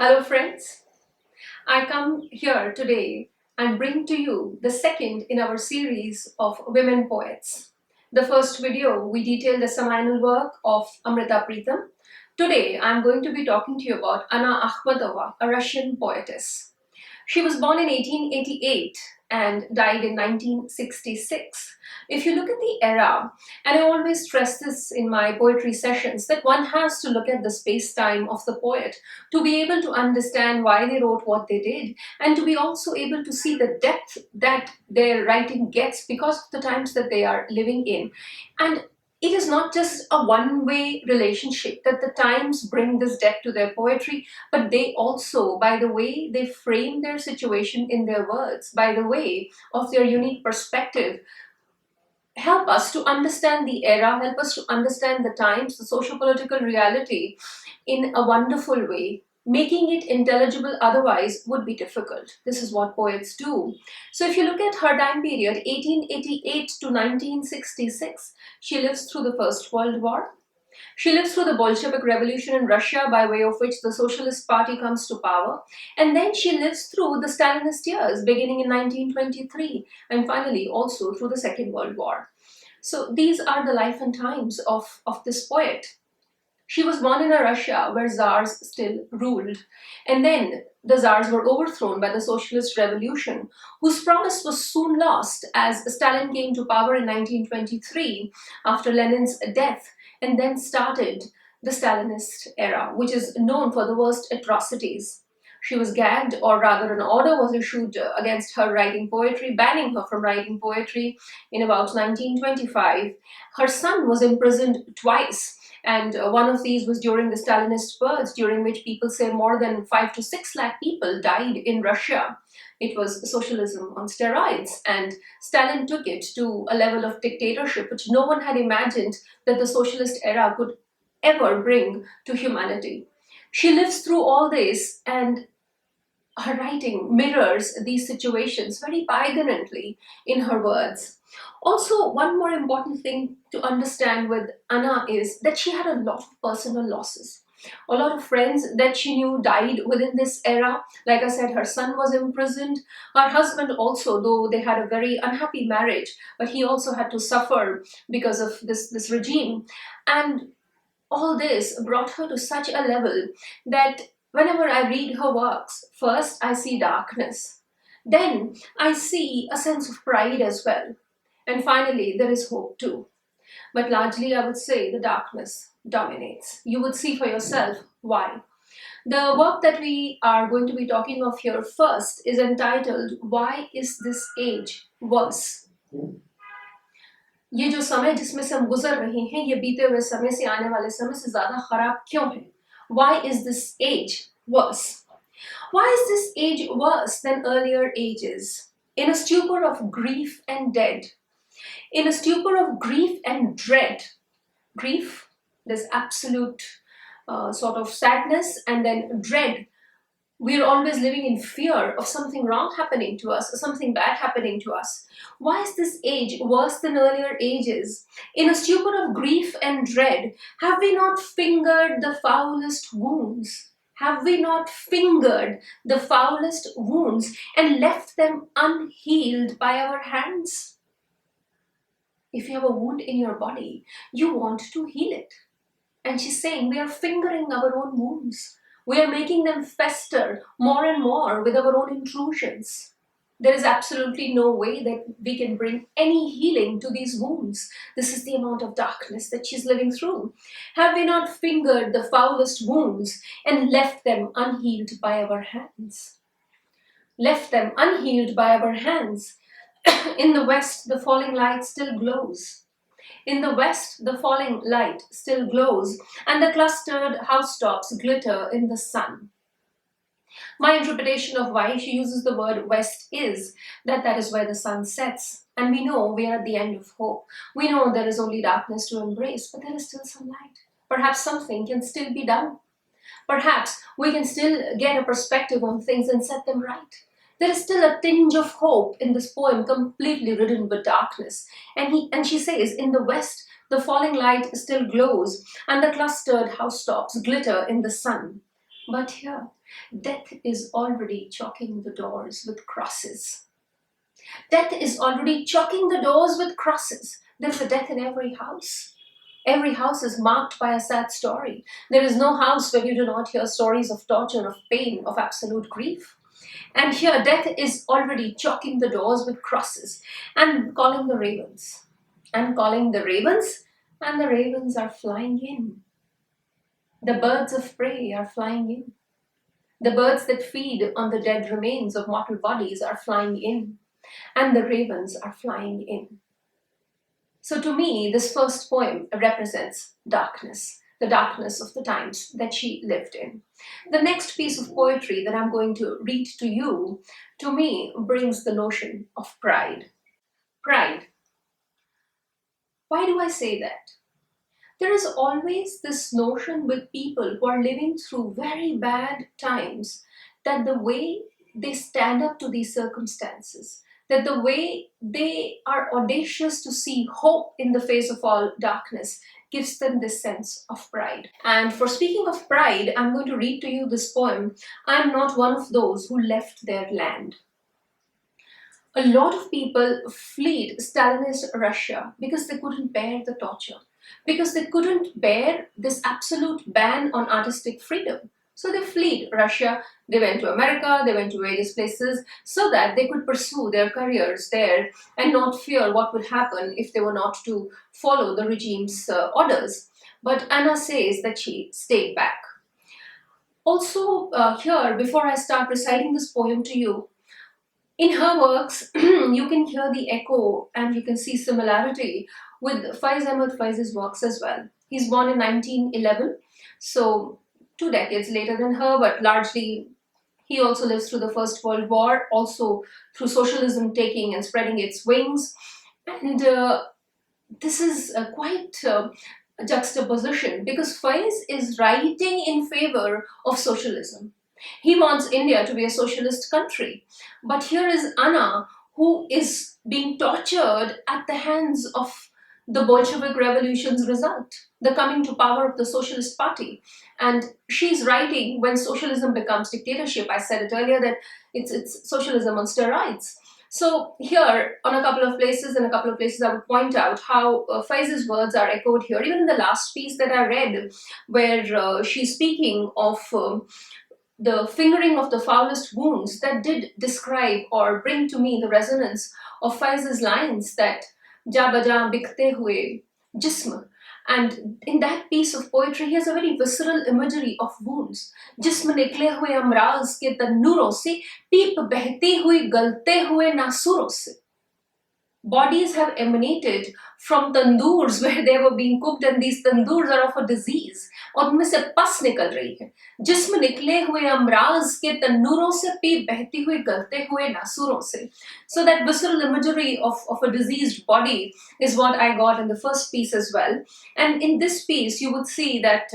Hello friends, I come here today and bring to you the second in our series of women poets. The first video we detailed the seminal work of Amrita Pritam. Today I am going to be talking to you about Anna Akhmatova, a Russian poetess. She was born in 1888 and died in 1966. If you look at the era, and I always stress this in my poetry sessions, that one has to look at the space-time of the poet to be able to understand why they wrote what they did, and to be also able to see the depth that their writing gets because of the times that they are living in. And it is not just a one-way relationship that the times bring this depth to their poetry, but they also, by the way they frame their situation in their words, by the way of their unique perspective, help us to understand the era, help us to understand the times, the socio-political reality in a wonderful way. Making it intelligible otherwise would be difficult. This is what poets do. So if you look at her time period, 1888 to 1966, she lives through the First World War. She lives through the Bolshevik Revolution in Russia, by way of which the Socialist Party comes to power. And then she lives through the Stalinist years, beginning in 1923, and finally also through the Second World War. So these are the life and times of this poet. She was born in a Russia where czars still ruled. And then the czars were overthrown by the Socialist Revolution, whose promise was soon lost as Stalin came to power in 1923 after Lenin's death, and then started the Stalinist era, which is known for the worst atrocities. She was gagged, or rather an order was issued against her writing poetry, banning her from writing poetry in about 1925. Her son was imprisoned twice, and one of these was during the Stalinist purge, during which people say more than 5 to 6 lakh people died in Russia. It was socialism on steroids, and Stalin took it to a level of dictatorship which no one had imagined that the socialist era could ever bring to humanity. She lives through all this, and her writing mirrors these situations very poignantly in her words. Also, one more important thing to understand with Anna is that she had a lot of personal losses. A lot of friends that she knew died within this era. Like I said, her son was imprisoned. Her husband also, though they had a very unhappy marriage, but he also had to suffer because of this regime. And all this brought her to such a level that whenever I read her works, first I see darkness. Then I see a sense of pride as well. And finally, there is hope too. But largely, I would say the darkness dominates. You would see for yourself why. The work that we are going to be talking of here first is entitled, Why is this age worse? ये जो समय जिसमें से हम गुजर रहे हैं, ये बीते हुए समय से आने वाले समय से ज़्यादा खराब क्यों है? Why is this age worse? Why is this age worse than earlier ages? In a stupor of grief and dead, in a stupor of grief and dread. Grief, there's absolute sort of sadness, and then dread. We're always living in fear of something wrong happening to us, or something bad happening to us. Why is this age worse than earlier ages? In a stupor of grief and dread, have we not fingered the foulest wounds? Have we not fingered the foulest wounds and left them unhealed by our hands? If you have a wound in your body, you want to heal it. And she's saying we are fingering our own wounds. We are making them fester more and more with our own intrusions. There is absolutely no way that we can bring any healing to these wounds. This is the amount of darkness that she's living through. Have we not fingered the foulest wounds and left them unhealed by our hands? Left them unhealed by our hands. In the west, the falling light still glows. In the west, the falling light still glows, and the clustered housetops glitter in the sun. My interpretation of why she uses the word west is that that is where the sun sets. And we know we are at the end of hope. We know there is only darkness to embrace, but there is still some light. Perhaps something can still be done. Perhaps we can still get a perspective on things and set them right. There is still a tinge of hope in this poem, completely ridden with darkness. And she says, in the west, the falling light still glows, and the clustered housetops glitter in the sun. But here, Death is already chalking the doors with crosses. Death is already chalking the doors with crosses. There's a death in every house. Every house is marked by a sad story. There is no house where you do not hear stories of torture, of pain, of absolute grief. And here, death is already chalking the doors with crosses and calling the ravens. And calling the ravens, and the ravens are flying in. The birds of prey are flying in. The birds that feed on the dead remains of mortal bodies are flying in. And the ravens are flying in. So to me, this first poem represents darkness, the darkness of the times that she lived in. The next piece of poetry that I'm going to read to you, to me, brings the notion of pride. Pride. Why do I say that? There is always this notion with people who are living through very bad times that the way they stand up to these circumstances, that the way they are audacious to see hope in the face of all darkness, gives them this sense of pride. And for speaking of pride, I'm going to read to you this poem. I'm not one of those who left their land. A lot of people fled Stalinist Russia because they couldn't bear the torture, because they couldn't bear this absolute ban on artistic freedom. So they fled Russia, they went to America, they went to various places so that they could pursue their careers there and not fear what would happen if they were not to follow the regime's orders. But Anna says that she stayed back. Also, here, before I start reciting this poem to you, in her works, you can hear the echo and you can see similarity with Faiz Ahmad Faiz's works as well. He's born in 1911, so 2 decades later than her, but largely he also lives through the First World War, also through socialism taking and spreading its wings. And this is quite a juxtaposition because Faiz is writing in favor of socialism. He wants India to be a socialist country. But here is Anna, who is being tortured at the hands of the Bolshevik Revolution's result, the coming to power of the Socialist Party. And she's writing when socialism becomes dictatorship. I said it earlier that it's socialism on steroids. So here, on a couple of places, I would point out how Faiz's words are echoed here. Even in the last piece that I read, where she's speaking of the fingering of the foulest wounds, that did describe or bring to me the resonance of Faiz's lines that ja baja bikhte hue jism. And in that piece of poetry, he has a very visceral imagery of wounds. जिस्म निकले हुए अमराज के तन्नूरों से, पीप बहती हुई गलते हुए नासूरों से. Bodies have emanated from tandoors where they were being cooked, and these tandoors are of a disease. और उनमें से पस निकल रही है. जिस्म निकले हुए अमराज के तन्नूरों से, पीप बहती हुई गलते हुए नासूरों से. So that visceral imagery of a diseased body is what I got in the first piece as well. And in this piece, you would see that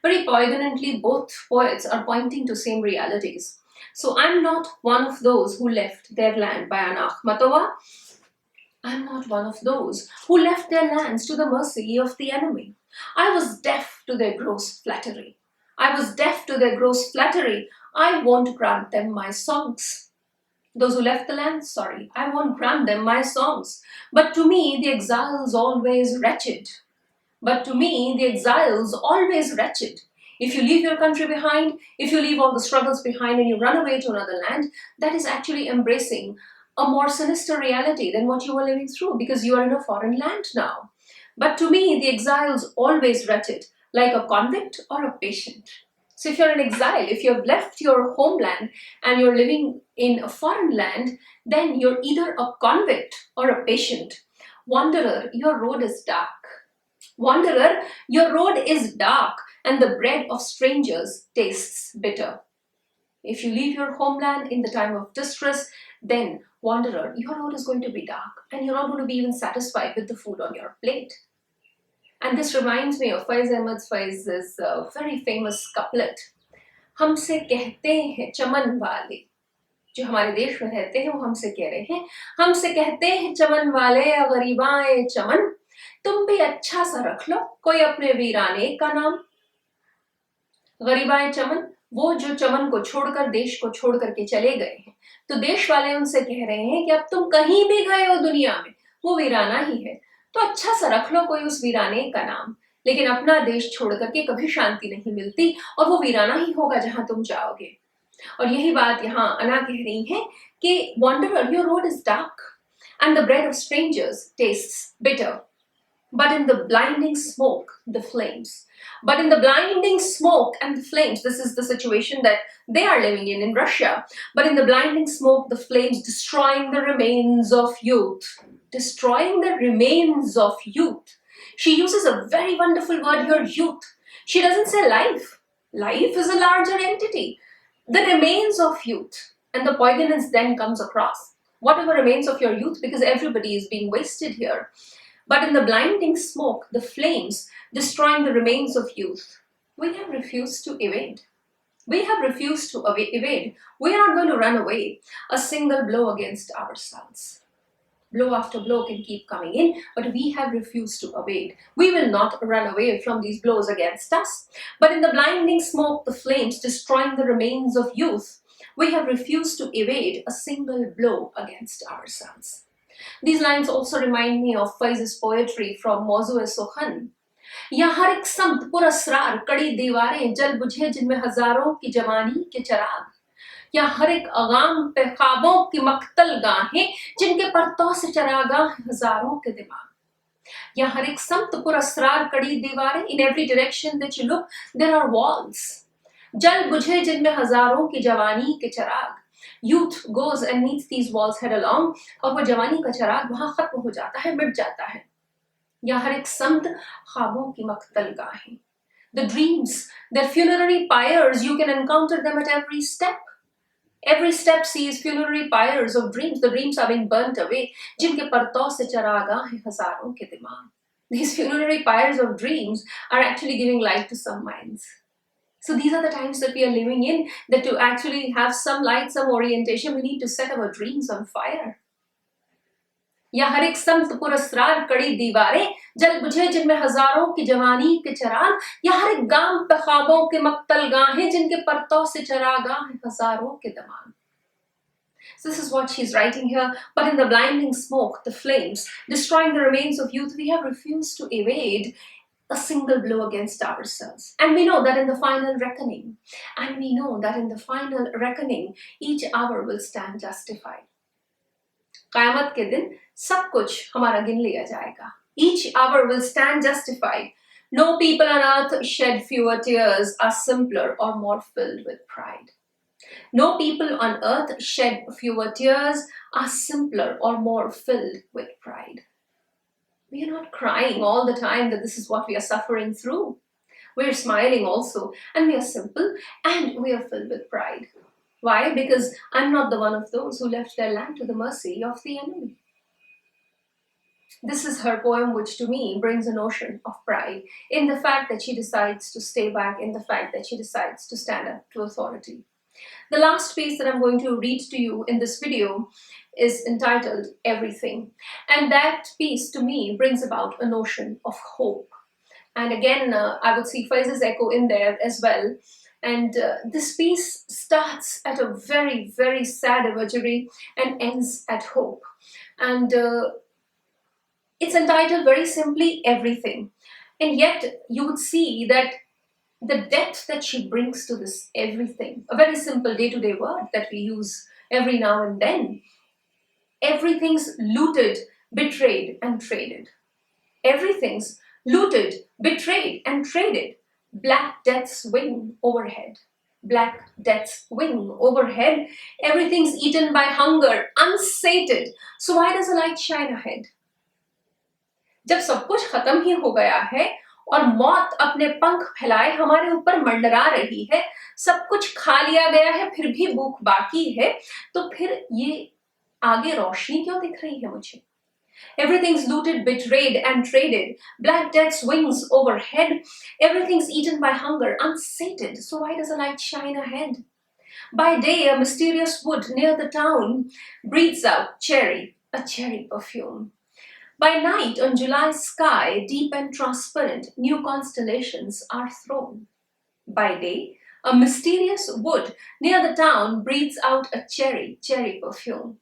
very poignantly both poets are pointing to same realities. So I'm not one of those who left their land by Anna Akhmatova. I'm not one of those who left their lands to the mercy of the enemy. I was deaf to their gross flattery. I was deaf to their gross flattery. I won't grant them my songs. Those who left the land, sorry, I won't grant them my songs. But to me, the exile's always wretched. But to me, the exile's always wretched. If you leave your country behind, if you leave all the struggles behind and you run away to another land, that is actually embracing a more sinister reality than what you were living through because you are in a foreign land now. But to me, the exile's always wretched, like a convict or a patient. So if you're in exile, if you've left your homeland and you're living in a foreign land, then you're either a convict or a patient. Wanderer, your road is dark. Wanderer, your road is dark, and the bread of strangers tastes bitter. If you leave your homeland in the time of distress, then, wanderer, your road is going to be dark, and you're not going to be even satisfied with the food on your plate. And this reminds me of Faiz Ahmad Faiz's very famous couplet, हमसे कहते हैं चमन वाले, जो हमारे देश में रहते हैं वो हमसे कह रहे हैं, हमसे कहते हैं चमन वाले गरीबाए चमन, तुम भी अच्छा सा रख लो कोई अपने वीराने का नाम. गरीबाए चमन, वो जो चमन को छोड़कर देश को छोड़ करके चले गए हैं, तो देश वाले उनसे कह रहे हैं कि अब तुम कहीं भी गए हो दुनिया में, वो वीराना ही है। तो अच्छा सा रख लो कोई उस वीराने का नाम, लेकिन अपना देश छोड़ करके कभी शांति नहीं मिलती, और वो वीराना ही होगा जहां तुम जाओगे। और यही बात यहाँ अना कह रही है कि wanderer, your road is dark and the bread of strangers tastes bitter. But in the blinding smoke, the flames. But in the blinding smoke and the flames, this is the situation that they are living in Russia. But in the blinding smoke, the flames destroying the remains of youth. Destroying the remains of youth. She uses a very wonderful word here, youth. She doesn't say life. Life is a larger entity. The remains of youth. And the poignance then comes across. Whatever remains of your youth, because everybody is being wasted here. But in the blinding smoke, the flames destroying the remains of youth, we have refused to evade. We have refused to evade. We are not going to run away. A single blow against ourselves. Blow after blow can keep coming in, but we have refused to evade. We will not run away from these blows against us. But in the blinding smoke, the flames destroying the remains of youth, we have refused to evade a single blow against ourselves. These lines also remind me of Faiz's poetry from Mawzu-e-Sukhan. या हर एक समत पुरस्रार कड़ी दीवारें जल बुझे जिनमें हजारों की जवानी के चराग, या हर एक अगाम पे ख्वाबों की मख्तल गाहें जिनके परतों से चरागा हजारों के दिमाग, या हर एक समत पुरस्रार कड़ी दीवारें, in every direction that you look there are walls, जल बुझे जिनमें हजारों की जवानी के चराग. Youth goes and meets these walls head along, और वो जवानी का चराग वहां खत्म हो जाता है, मिट जाता है. या हर एक समत ख्वाबों की मख्तल गाहें. The dreams, their funerary pyres, you can encounter them at every step. Every step sees funerary pyres of dreams. The dreams are being burnt away. जिनके परतों से चरागा है हजारों के दिमाग. These funerary pyres of dreams are actually giving light to some minds. So these are the times that we are living in, that to actually have some light, some orientation, we need to set our dreams on fire. या हर एक समत पुरस्रार कड़ी दीवारें जल बुझे जिनमें हजारों की जवानी के चराग, या हर एक गाम पे ख्वाबों के मक्तल गाहें जिनके परतों से चरागा है हजारों के दिमाग. So this is what she's writing here. But in the blinding smoke, the flames, destroying the remains of youth, we have refused to evade a single blow against ourselves. And we know that in the final reckoning, each hour will stand justified. क़यामत के दिन सब कुछ हमारा गिन लिया जाएगा. Each hour will stand justified. No people on earth shed fewer tears, are simpler or more filled with pride. No people on earth shed fewer tears, are simpler or more filled with pride. We are not crying all the time that this is what we are suffering through. We are smiling also, and we are simple, and we are filled with pride. Why? Because I'm not the one of those who left their land to the mercy of the enemy. This is her poem, which to me brings a notion of pride in the fact that she decides to stay back, in the fact that she decides to stand up to authority. The last piece that I'm going to read to you in this video is entitled Everything. And that piece to me brings about a notion of hope. And again, I would see Faiz's echo in there as well. And this piece starts at a very, very sad imagery and ends at hope. And it's entitled very simply Everything. And yet you would see that the depth that she brings to this everything, a very simple day-to-day word that we use every now and then. Everything's looted, betrayed, and traded. Everything's looted, betrayed, and traded. Black death's wing overhead. Black death's wing overhead. Everything's eaten by hunger, unsated. So why does the light shine ahead? जब सब कुछ खत्म ही हो गया है और मौत अपने पंख फैलाए हमारे ऊपर मंडरा रही है, सब कुछ खा लिया गया है फिर भी भूख बाकी है, तो फिर ये आगे रोशनी क्यों दिख रही है मुझे? Everything's looted, betrayed, and traded. Black death's wings overhead. Everything's eaten by hunger, unsated. So why does the light shine ahead? By day, a mysterious wood near the town breathes out a cherry perfume. By night, on July's sky, deep and transparent, new constellations are thrown. By day, A mysterious wood near the town breathes out a cherry perfume.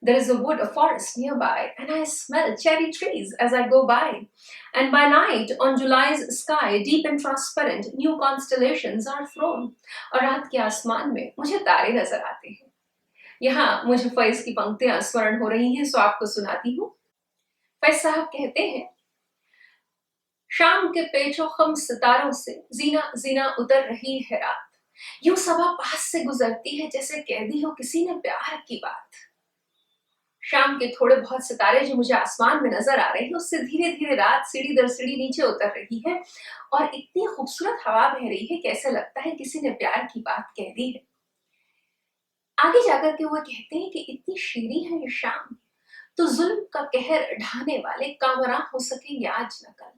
There is a wood, a forest nearby, and I smell cherry trees as I go by. And by night, on July's sky, deep and transparent, new constellations are thrown. और रात के आसमान में मुझे तारे नजर आते हैं। यहाँ मुझे फैज की पंक्तियां स्मरण हो रही हैं, सो आपको सुनाती हूँ। फैज साहब कहते हैं, शाम के पेचो खम सितारों से जीना जीना उतर रही है रात, यूं सबा पास से गुजरती है जैसे कहती हो किसी ने प्यार की बात। शाम के थोड़े बहुत सितारे जो मुझे आसमान में नजर आ रहे हैं, उससे धीरे धीरे रात सीढ़ी दर सीढ़ी नीचे उतर रही है और इतनी खूबसूरत हवा बह रही है कि ऐसा लगता है किसी ने प्यार की बात कह दी है। आगे जाकर के वो कहते हैं कि इतनी शीरी है ये शाम, तो जुल्म का कहर ढाने वाले कामरां हो सकेंगे आज न कल।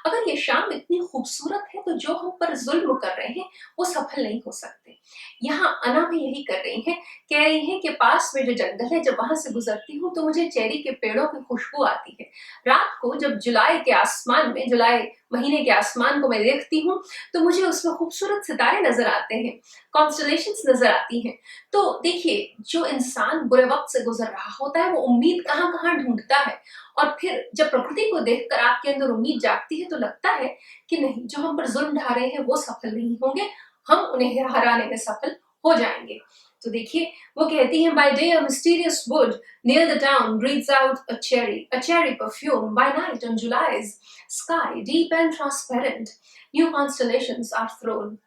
अगर ये शाम इतनी खूबसूरत है तो जो हम पर जुल्म कर रहे हैं वो सफल नहीं हो सकते। यहाँ अना भी यही कर रही हैं, कह रही हैं कि पास में जो जंगल है, जब वहां से गुजरती हूँ तो मुझे चेरी के पेड़ों की खुशबू आती है। रात को जब जुलाई महीने के आसमान को मैं देखती हूँ तो मुझे उसमें खूबसूरत सितारे नजर आते हैं, कॉन्स्टलेशंस नजर आती हैं। तो देखिए, जो इंसान बुरे वक्त से गुजर रहा होता है वो उम्मीद कहाँ कहाँ ढूंढता है, और फिर जब प्रकृति को देखकर आपके अंदर उम्मीद जागती है तो लगता है कि नहीं, जो हम पर जुल्म ढा रहे हैं वो सफल नहीं होंगे, हम उन्हें हराने में सफल हो जाएंगे। तो देखिए, वो कहती हैं, by day a mysterious wood near the town breathes out a cherry perfume. By night on July's sky, deep and transparent, new constellations are thrown.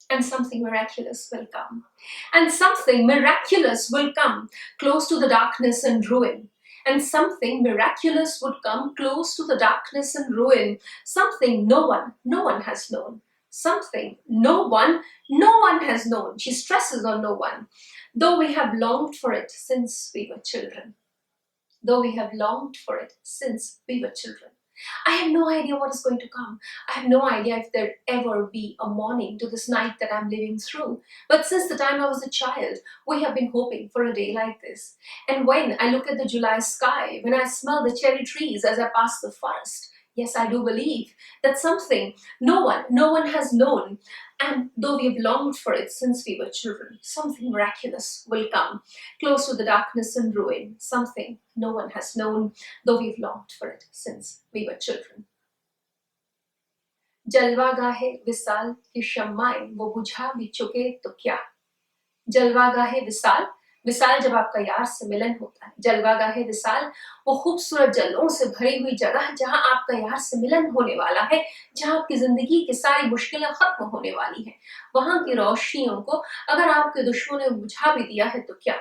And something miraculous will come. And something miraculous will come close to the darkness and ruin. And something miraculous would come close to the darkness and ruin. Something no one has known. Something no one has known. She stresses on no one. Though we have longed for it since we were children. Though we have longed for it since we were children. I have no idea what is going to come. I have no idea if there'll ever be a morning to this night that I'm living through. But since the time I was a child, we have been hoping for a day like this. And when I look at the July sky, when I smell the cherry trees as I pass the forest, yes, I do believe that something no one has known, and though we have longed for it since we were children, something miraculous will come close to the darkness and ruin. Something no one has known, though we've longed for it since we were children. जलवा गाहे विसाल की शम्माएं वो बुझा भी चुके तो क्या। जलवा गाहे विसाल, विसाल जब आपका यार से मिलन होता है। जलवा गाहे विसाल, वो खूबसूरत जलों से भरी हुई जगह जहां आपका यार से मिलन होने वाला है, जहां आपकी जिंदगी की सारी मुश्किलें खत्म होने वाली हैं। वहां की रोशनियों को अगर आपके दुश्मनों ने बुझा भी दिया है तो क्या।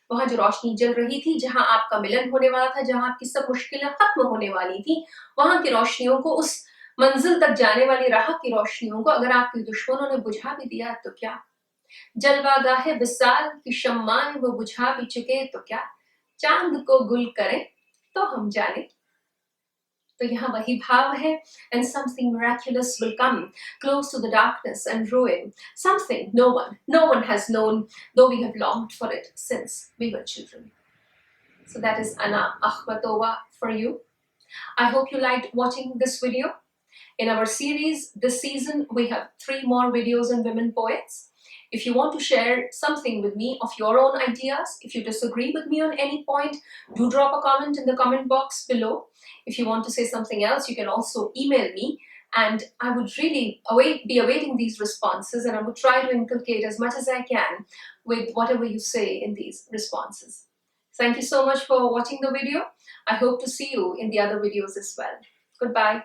वहां जो रोशनी जल रही थी, जहां आपका मिलन होने वाला था, जहां आपकी सब मुश्किलें खत्म होने वाली थी, वहां की रोशनियों को, उस मंजिल तक जाने वाली राह की रोशनियों को अगर आपके दुश्मनों ने बुझा भी दिया तो क्या। जलवा गाहे विसाल की शम्माएं वो बुझा भी चुके तो क्या। चांद को गुल करें तो हम जाने। तो यहाँ वही भाव है, and something miraculous will come close to the darkness and ruin. Something no one has known, though we have longed for it since we were children. So that is Akhmatova for you. I hope you liked watching this video. In our series this season, we have 3 more videos on women poets. If you want to share something with me of your own ideas, if you disagree with me on any point, do drop a comment in the comment box below. If you want to say something else, you can also email me, and I would really be awaiting these responses, and I would try to inculcate as much as I can with whatever you say in these responses. Thank you so much for watching the video. I hope to see you in the other videos as well. Goodbye.